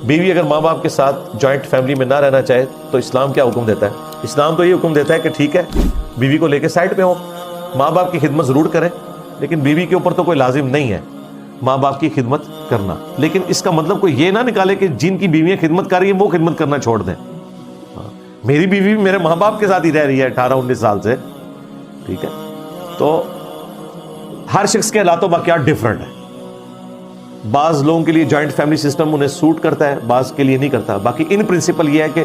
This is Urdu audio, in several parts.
بیوی اگر ماں باپ کے ساتھ جوائنٹ فیملی میں نہ رہنا چاہے تو اسلام کیا حکم دیتا ہے؟ اسلام تو یہ حکم دیتا ہے کہ ٹھیک ہے بیوی کو لے کے سائڈ پہ ہو، ماں باپ کی خدمت ضرور کریں، لیکن بیوی کے اوپر تو کوئی لازم نہیں ہے ماں باپ کی خدمت کرنا. لیکن اس کا مطلب کوئی یہ نہ نکالے کہ جن کی بیویاں خدمت کر رہی ہیں وہ خدمت کرنا چھوڑ دیں. میری بیوی میرے ماں باپ کے ساتھ ہی رہ رہی ہے 18-19 سال سے، ٹھیک ہے. تو ہر شخص کے حالات و واقعات ڈفرنٹ ہیں. بعض لوگوں کے لیے جوائنٹ فیملی سسٹم انہیں سوٹ کرتا ہے، بعض کے لیے نہیں کرتا. باقی ان پرنسپل یہ ہے کہ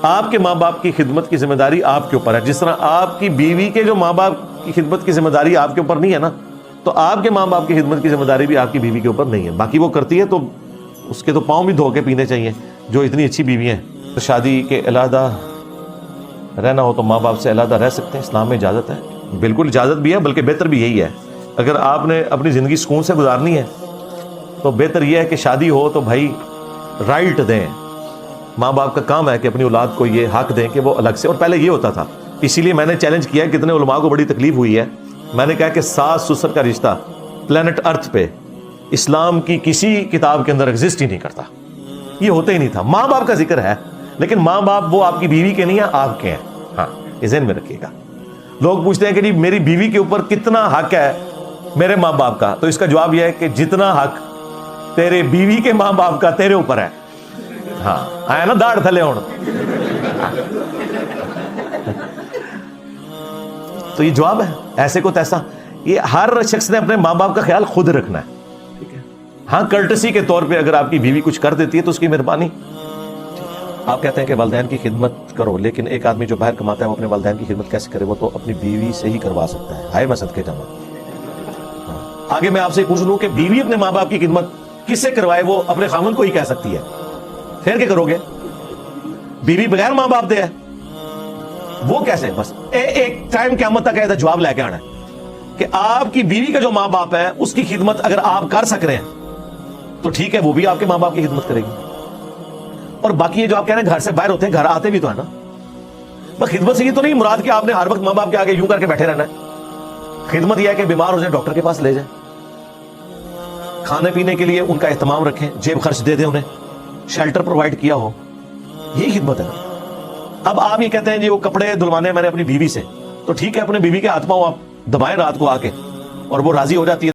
آپ کے ماں باپ کی خدمت کی ذمہ داری آپ کے اوپر ہے. جس طرح آپ کی بیوی کے جو ماں باپ کی خدمت کی ذمہ داری آپ کے اوپر نہیں ہے نا، تو آپ کے ماں باپ کی خدمت کی ذمہ داری بھی آپ کی بیوی کے اوپر نہیں ہے. باقی وہ کرتی ہے تو اس کے تو پاؤں بھی دھو کے پینے چاہیے جو اتنی اچھی بیوی ہیں. شادی کے علیحدہ رہنا ہو تو ماں باپ سے علیحدہ رہ سکتے ہیں، اسلام میں اجازت ہے. بالکل اجازت بھی ہے، بلکہ بہتر بھی یہی ہے. اگر آپ نے اپنی زندگی سکون سے گزارنی ہے تو بہتر یہ ہے کہ شادی ہو تو بھائی رائٹ دیں. ماں باپ کا کام ہے کہ اپنی اولاد کو یہ حق دیں کہ وہ الگ سے. اور پہلے یہ ہوتا تھا، اسی لیے میں نے چیلنج کیا، کتنے علماء کو بڑی تکلیف ہوئی ہے. میں نے کہا کہ ساس سسر کا رشتہ پلانٹ ارتھ پہ اسلام کی کسی کتاب کے اندر ایگزسٹ ہی نہیں کرتا. یہ ہوتا ہی نہیں تھا. ماں باپ کا ذکر ہے لیکن ماں باپ وہ آپ کی بیوی کے نہیں ہیں، آپ کے ہیں. ہاں یہ ذہن میں رکھیے گا. لوگ پوچھتے ہیں کہ جی میری بیوی کے اوپر کتنا حق ہے میرے ماں باپ کا، تو اس کا جواب یہ ہے کہ جتنا حق تیرے بیوی کے ماں باپ کا تیرے اوپر ہے. ہاں آیا نا داڑھ تھلے ہون. تو یہ جواب ہے ایسے کو تیسا. یہ ہر شخص نے اپنے ماں باپ کا خیال خود رکھنا ہے. ٹھیک ہے. ہاں کرٹسی کے طور پہ اگر آپ کی بیوی کچھ کر دیتی ہے تو اس کی مہربانی. آپ کہتے ہیں کہ والدین کی خدمت کرو، لیکن ایک آدمی جو باہر کماتا ہے وہ اپنے والدین کی خدمت کیسے کرے؟ وہ تو اپنی بیوی سے ہی کروا سکتا ہے. ہائے میں صدقے جاؤں. آگے میں آپ سے پوچھ لوں کہ بیوی اپنے ماں باپ کی خدمت کس سے کروائے؟ وہ اپنے خاوند کو ہی کہہ سکتی ہے. پھر کیا کرو گے؟ بیوی بغیر ماں باپ دے ہے وہ کیسے؟ بس ایک ٹائم قیامت تک ایسا جواب لے کے آنا ہے کہ آپ کی بیوی کا جو ماں باپ ہے اس کی خدمت اگر آپ کر سک رہے ہیں تو ٹھیک ہے، وہ بھی آپ کے ماں باپ کی خدمت کرے گی. اور باقی یہ جو آپ کہہ رہے ہیں گھر سے باہر ہوتے ہیں، گھر آتے بھی تو ہے نا. بس خدمت سے یہ تو نہیں مراد کہ آپ نے ہر وقت ماں باپ کے آگے یوں کر کے بیٹھے رہنا ہے. خدمت یہ ہے کہ بیمار ہو جائے ڈاکٹر کے پاس لے جائیں، کھانے پینے کے لیے ان کا اہتمام رکھیں، جیب خرچ دے دیں، انہیں شیلٹر پرووائڈ کیا ہو. یہی خدمت ہے. اب آپ یہ کہتے ہیں جی وہ کپڑے دھلوانے میں نے اپنی بیوی سے، تو ٹھیک ہے اپنے بیوی کے ہاتھ پاؤں آپ دبائیں رات کو آ کے اور وہ راضی ہو جاتی ہے.